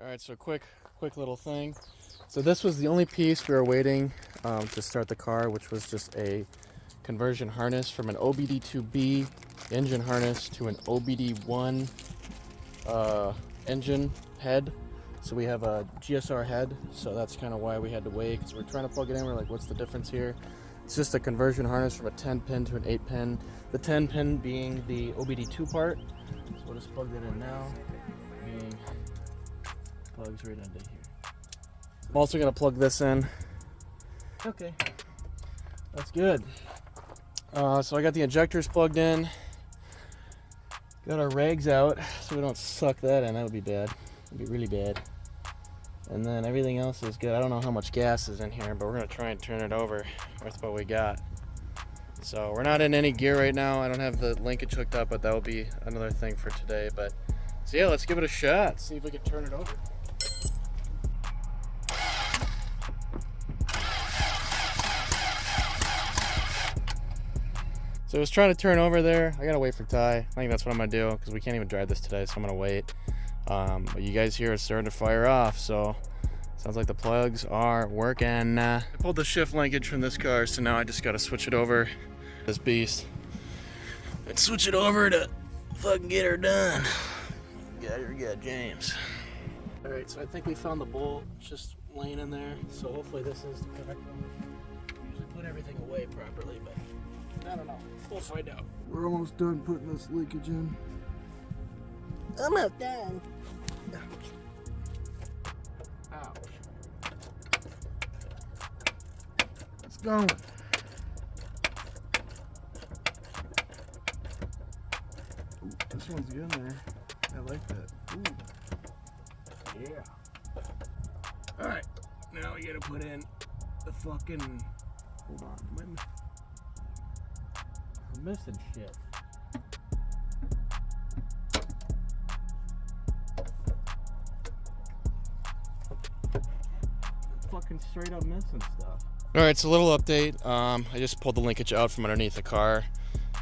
All right, so quick little thing. So this was the only piece we were waiting to start the car, which was just a conversion harness from an OBD2B engine harness to an OBD1 engine head. So we have a GSR head, so that's kind of why we had to wait, because we're trying to plug it in. We're like, what's the difference here? It's just a conversion harness from a 10 pin to an 8 pin. The 10 pin being the OBD2 part. So we'll just plug that in now. Plugs right into here. I'm also gonna plug this in. Okay, that's good. So I got the injectors plugged in. Got our rags out so we don't suck that in. That would be bad. It'd be really bad. And then everything else is good. I don't know how much gas is in here, but we're gonna try and turn it over with what we got. So we're not in any gear right now. I don't have the linkage hooked up, but that will be another thing for today. But so yeah, let's give it a shot. See if we can turn it over. So I was trying to turn over there. I gotta wait for Ty. I think that's what I'm gonna do because we can't even drive this today, so I'm gonna wait. But you guys hear it's starting to fire off, so sounds like the plugs are working. I pulled the shift linkage from this car, so now I just gotta switch it over this beast and switch it over to fucking get her done. Got James. All right, so I think we found the bolt. It's just laying in there, so hopefully this is the correct one. Usually put everything away properly, but I don't know. We'll find out. We're almost done putting this leakage in. Almost done. Ouch. It's going. Ooh, this one's good in there. I like that. Ooh. Yeah. Alright. Now we gotta put in the fucking. Hold on. I'm missing shit. Fucking straight up missing stuff. Alright, so a little update. I just pulled the linkage out from underneath the car.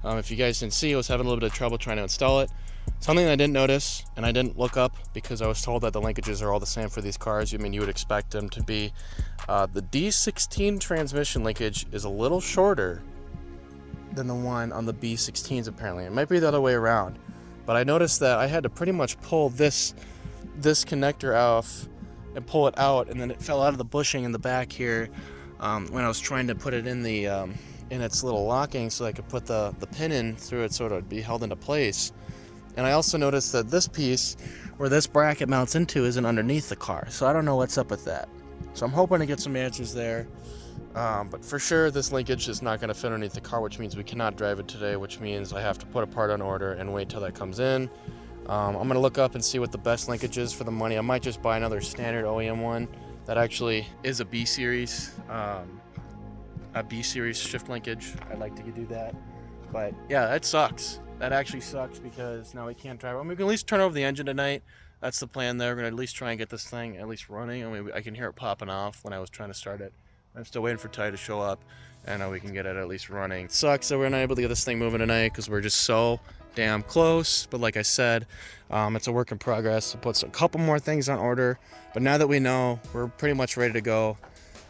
If you guys didn't see, I was having a little bit of trouble trying to install it. Something I didn't notice, and I didn't look up because I was told that the linkages are all the same for these cars. I mean, you would expect them to be. The D16 transmission linkage is a little shorter than the one on the B16s apparently. It might be the other way around. But I noticed that I had to pretty much pull this connector off and pull it out, and then it fell out of the bushing in the back here when I was trying to put it in the in its little locking so I could put the pin in through it so it would be held into place. And I also noticed that this piece where this bracket mounts into isn't underneath the car, so I don't know what's up with that. So I'm hoping to get some answers there. But for sure this linkage is not going to fit underneath the car, which means we cannot drive it today, which means I have to put a part on order and wait till that comes in. I'm going to look up and see what the best linkage is for the money. I might just buy another standard OEM one that actually is a B series shift linkage. I'd like to do that, but yeah, that sucks. That actually sucks because now we can't drive. I mean, we can at least turn over the engine tonight. That's the plan there. We're going to at least try and get this thing at least running. I mean, I can hear it popping off when I was trying to start it. I'm still waiting for Ty to show up, and we can get it at least running. It sucks that we're not able to get this thing moving tonight because we're just so damn close. But like I said, it's a work in progress. We'll put a couple more things on order. But now that we know, we're pretty much ready to go.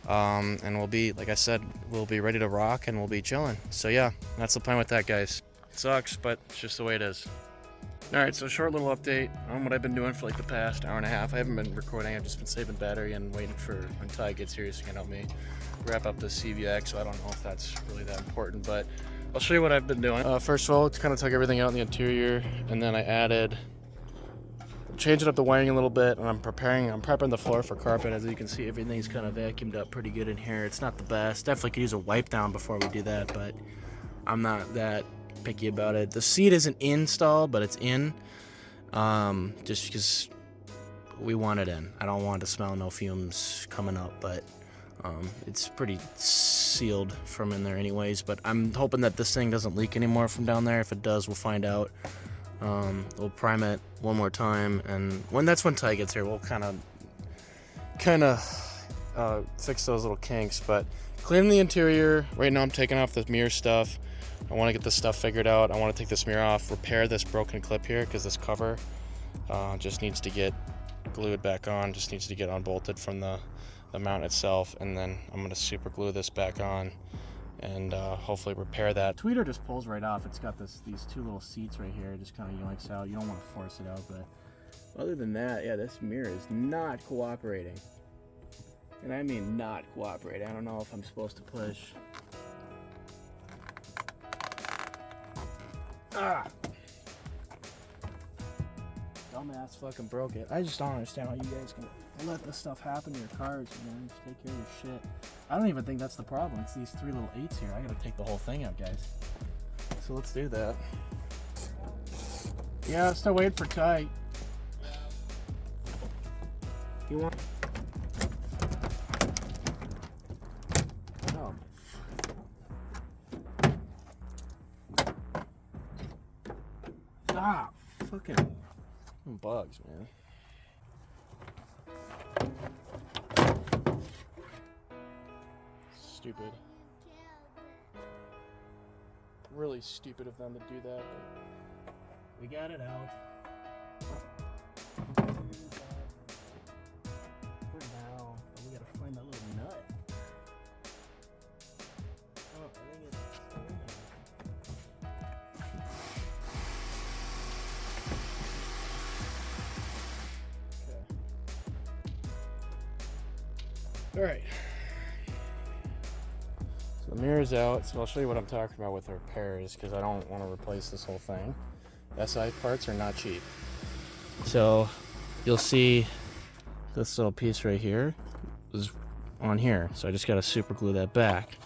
And we'll be, like I said, we'll be ready to rock and we'll be chilling. So yeah, that's the plan with that, guys. It sucks, but it's just the way it is. Alright, so short little update on what I've been doing for like the past hour and a half. I haven't been recording, I've just been saving battery and waiting for when Ty gets here so he can help me wrap up the CVX. So I don't know if that's really that important, but I'll show you what I've been doing. First of all, kind of took everything out in the interior, and then I changing up the wiring a little bit, and I'm prepping the floor for carpet. As you can see, everything's kind of vacuumed up pretty good in here. It's not the best. Definitely could use a wipe down before we do that, but I'm not that picky about it. The seat isn't installed, but it's in, just because we want it in. I don't want to smell no fumes coming up, but it's pretty sealed from in there anyways. But I'm hoping that this thing doesn't leak anymore from down there. If it does, we'll find out. We'll prime it one more time, and when Ty gets here, we'll kind of fix those little kinks. But cleaning the interior right now, I'm taking off the mirror stuff. I want to get this stuff figured out. I want to take this mirror off, repair this broken clip here because this cover just needs to get glued back on. Just needs to get unbolted from the mount itself, and then I'm going to super glue this back on and hopefully repair that. Tweeter just pulls right off. It's got these two little seats right here. It just kind of yoinks out. You don't want to force it out, but other than that, yeah, this mirror is not cooperating. And I mean not cooperating. I don't know if I'm supposed to push. Ah! Dumbass fucking broke it. I just don't understand how you guys can let this stuff happen to your cars, man. Just take care of your shit. I don't even think that's the problem. It's these 3 little 8s here. I gotta take the whole thing out, guys. So let's do that. Yeah, still waiting for Ty. You want? Oh. Ah, fucking bugs, man. Stupid. Really stupid of them to do that. But we got it out. For now, but we gotta find that little nut. Oh, I think it's. Okay. All right. So the mirror's out, so I'll show you what I'm talking about with the repairs, because I don't want to replace this whole thing. SI parts are not cheap. So you'll see this little piece right here is on here, so I just got to super glue that back.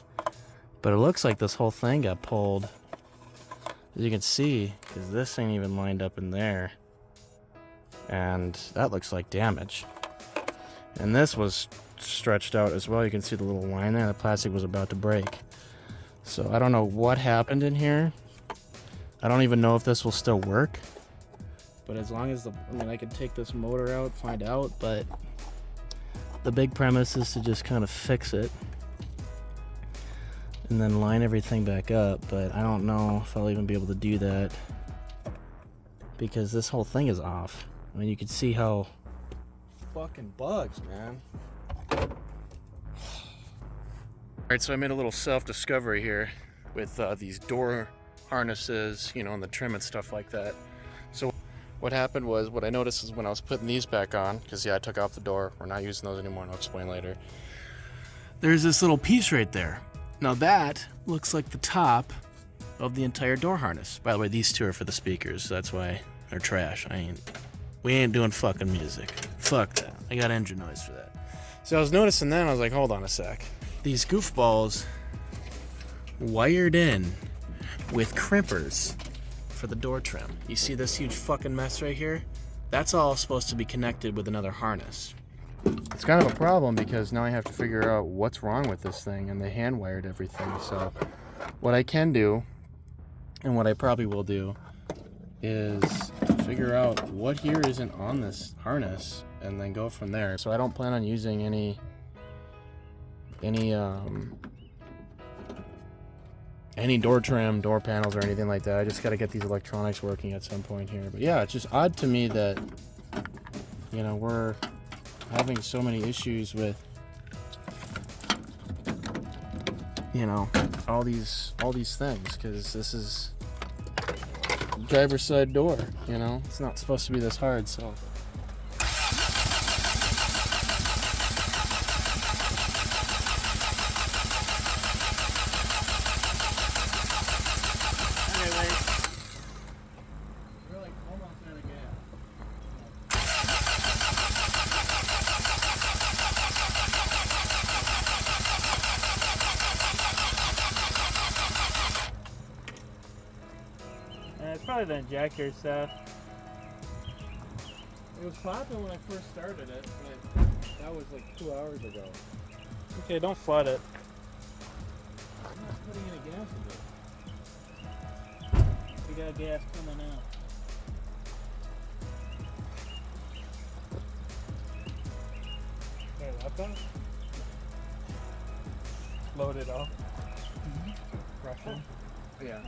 But it looks like this whole thing got pulled, as you can see, because this ain't even lined up in there, and that looks like damage. And this was stretched out as well. You can see the little line there. The plastic was about to break. So I don't know what happened in here. I don't even know if this will still work. But as long as I can take this motor out, find out, but the big premise is to just kind of fix it and then line everything back up. But I don't know if I'll even be able to do that because this whole thing is off. I mean, you can see how fucking bugs, man. Alright, so I made a little self-discovery here with these door harnesses, you know, and the trim and stuff like that. So what happened was, what I noticed is when I was putting these back on, because yeah, I took off the door, we're not using those anymore, and I'll explain later. There's this little piece right there. Now that looks like the top of the entire door harness. By the way, these two are for the speakers, so that's why they're trash. We ain't doing fucking music. Fuck that. I got engine noise for that. So I was noticing that, and I was like, hold on a sec. These goofballs wired in with crimpers for the door trim. You see this huge fucking mess right here? That's all supposed to be connected with another harness. It's kind of a problem because now I have to figure out what's wrong with this thing, and they hand wired everything. So what I can do, and what I probably will do, is figure out what here isn't on this harness and then go from there. So I don't plan on using any door trim, door panels, or anything like that. I just got to get these electronics working at some point here. But yeah, it's just odd to me that, you know, we're having so many issues with, you know, all these things, because this is driver's side door, you know, it's not supposed to be this hard. So it's probably the injector stuff. it was popping when I first started it, but that was like 2 hours ago. Okay, don't flood it. I'm not putting any gas in it. We got gas coming out. Okay, left on. Load it up. Russian. Yeah.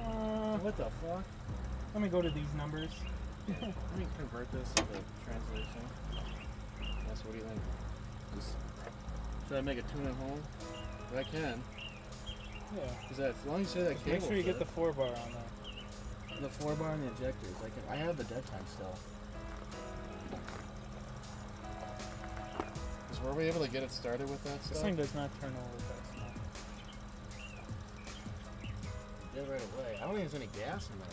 What the fuck? Let me go to these numbers. Let me convert this into translation. So what do you think? Should I make a tune-in hole? But I can. Yeah. Is that as long as you say that Just cable? make sure you get the fit. 4 bar on there. The 4 bar and the injectors. I have the dead time still. Were we able to get it started with that This stuff? thing does not turn over fast enough. Did right away. I don't think there's any gas in there.